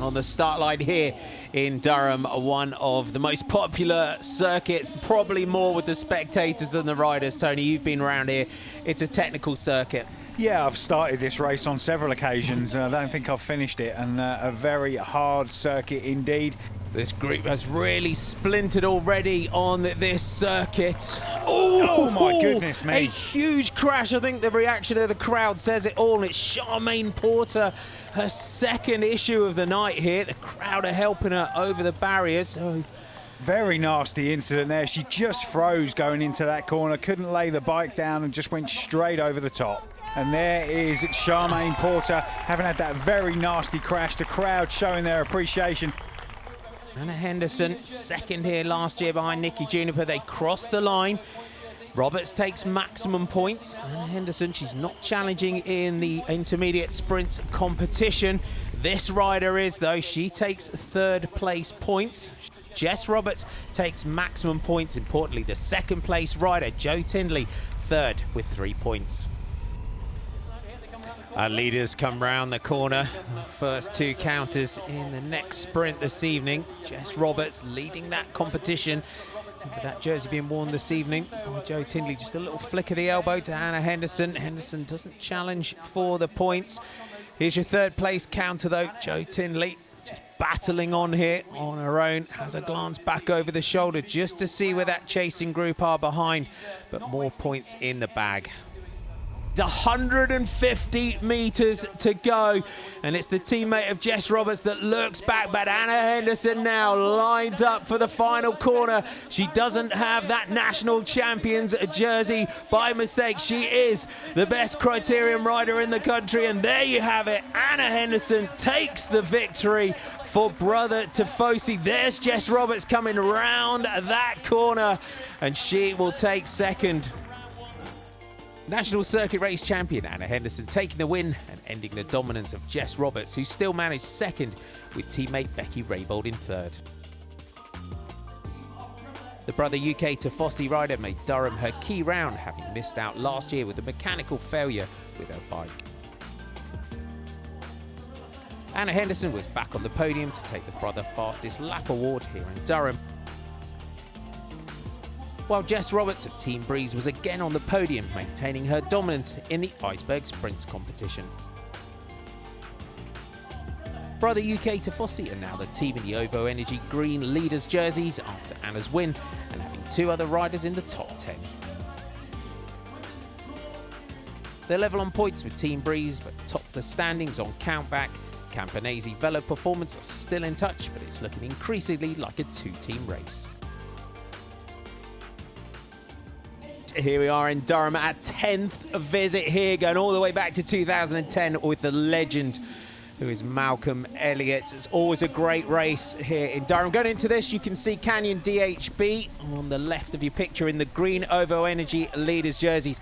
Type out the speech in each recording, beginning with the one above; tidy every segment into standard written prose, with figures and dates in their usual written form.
on the start line here in Durham, one of the most popular circuits, probably more with the spectators than the riders. Tony, you've been around here. It's a technical circuit. Yeah, I've started this race on several occasions. I don't think I've finished it, and a very hard circuit indeed. This group has really splintered already on this circuit. Oh my goodness me. A huge crash. I think the reaction of the crowd says it all. It's Charmaine Porter, her second issue of the night here. The crowd are helping her over the barriers. Very nasty incident there. She just froze going into that corner, couldn't lay the bike down and just went straight over the top. And there is Charmaine Porter having had that very nasty crash. The crowd showing their appreciation. Anna Henderson, second here last year behind Nikki Juniper. They cross the line. Roberts takes maximum points. Anna Henderson, she's not challenging in the intermediate sprint competition. This rider is, though. She takes third place points. Jess Roberts takes maximum points. Importantly, the second place rider, Joe Tindley, third with 3 points. Our leaders come round the corner. First two counters in the next sprint this evening. Jess Roberts leading that competition. With that jersey being worn this evening by Joe Tindley. Just a little flick of the elbow to Anna Henderson. Henderson doesn't challenge for the points. Here's your third place counter though. Joe Tindley just battling on here on her own. Has a glance back over the shoulder just to see where that chasing group are behind. But more points in the bag. 150 meters to go, and it's the teammate of Jess Roberts that looks back, but Anna Henderson now lines up for the final corner. She doesn't have that national champions jersey by mistake. She is the best criterium rider in the country, and there you have it. Anna Henderson takes the victory for Brother Tifosi. There's Jess Roberts coming round that corner, and she will take second. National Circuit Race champion Anna Henderson taking the win and ending the dominance of Jess Roberts, who still managed second with teammate Becky Raybould in third. The Brother UK Tifosi rider made Durham her key round, having missed out last year with a mechanical failure with her bike. Anna Henderson was back on the podium to take the Brother Fastest Lap Award here in Durham, while Jess Roberts of Team Breeze was again on the podium, maintaining her dominance in the Iceberg Sprints competition. Brother UK Tifosi are now the team in the OVO Energy green leaders jerseys after Anna's win and having two other riders in the top 10. They're level on points with Team Breeze, but top the standings on countback. Campanese Velo Performance are still in touch, but it's looking increasingly like a two-team race. Here we are in Durham, our 10th visit here, going all the way back to 2010 with the legend who is Malcolm Elliott. It's always a great race here in Durham. Going into this, you can see Canyon DHB on the left of your picture in the green OVO Energy leaders jerseys.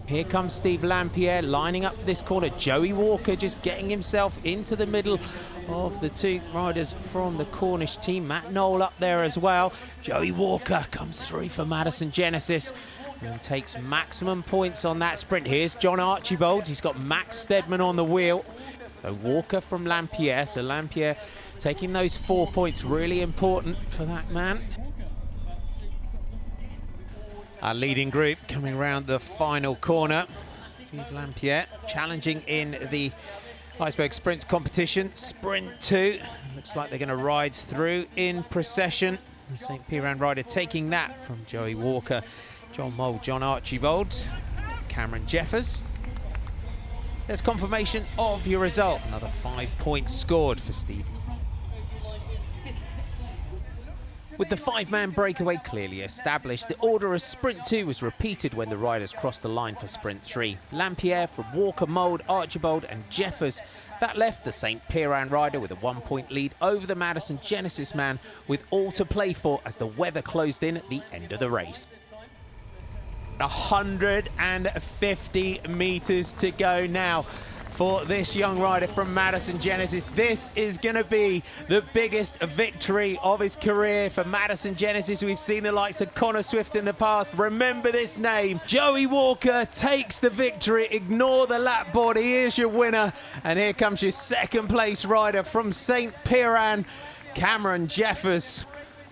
Here comes Steve Lampierre lining up for this corner. Joey Walker just getting himself into the middle of the two riders from the Cornish team. Matt Knoll up there as well. Joey Walker comes through for Madison Genesis and takes maximum points on that sprint. Here's John Archibald. He's got Max Stedman on the wheel. So Walker from Lampierre. So Lampierre taking those 4 points, really important for that man. Our leading group coming around the final corner. Steve Lampierre challenging in the Iceberg Sprints competition. Sprint 2. Looks like they're going to ride through in procession. The St. Piran rider taking that from Joey Walker, John Mould, John Archibald, Cameron Jeffers. There's confirmation of your result. Another 5 points scored for Steve. With the 5-man breakaway clearly established, the order of Sprint 2 was repeated when the riders crossed the line for Sprint 3. Lampierre from Walker, Mould, Archibald and Jeffers. That left the St. Piran rider with a 1-point lead over the Madison Genesis man, with all to play for as the weather closed in at the end of the race. 150 meters to go now for this young rider from Madison Genesis. This is going to be the biggest victory of his career for Madison Genesis. We've seen the likes of Connor Swift in the past. Remember this name. Joey Walker takes the victory. Ignore the lap board. Here's your winner. And here comes your second place rider from St. Piran, Cameron Jeffers.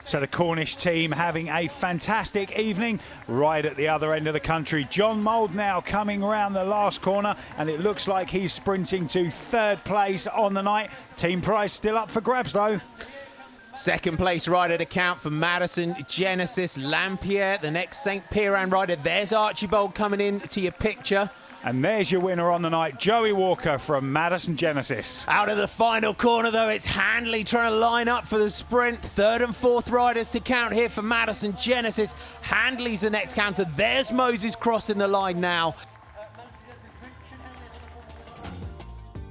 So the Cornish team having a fantastic evening right at the other end of the country. John Mould now coming around the last corner, and it looks like he's sprinting to third place on the night. Team prize still up for grabs though. Second place rider to count for Madison Genesis, Lampier, the next St. Piran rider. There's Archibald coming in to your picture. And there's your winner on the night, Joey Walker from Madison Genesis. Out of the final corner, though, it's Handley trying to line up for the sprint. Third and fourth riders to count here for Madison Genesis. Handley's the next counter. There's Moses crossing the line now.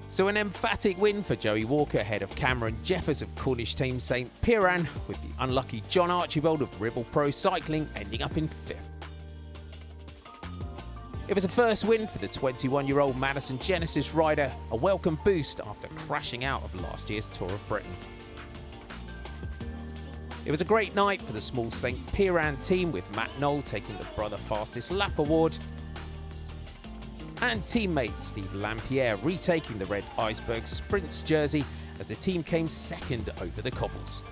So an emphatic win for Joey Walker ahead of Cameron Jeffers of Cornish team St. Piran, with the unlucky John Archibald of Ribble Pro Cycling ending up in fifth. It was a first win for the 21-year-old Madison Genesis rider, a welcome boost after crashing out of last year's Tour of Britain. It was a great night for the small St. Piran team, with Matt Knoll taking the Brother Fastest Lap Award and teammate Steve Lampier retaking the Red Iceberg Sprints jersey as the team came second over the cobbles.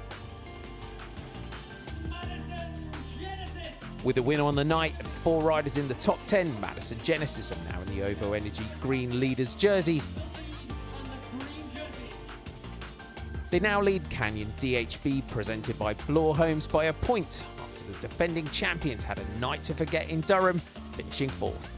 With a winner on the night and 4 riders in the top 10, Madison Genesis are now in the OVO Energy Green Leaders jerseys. They now lead Canyon DHB, presented by Bloor Homes, by a point after the defending champions had a night to forget in Durham, finishing 4th.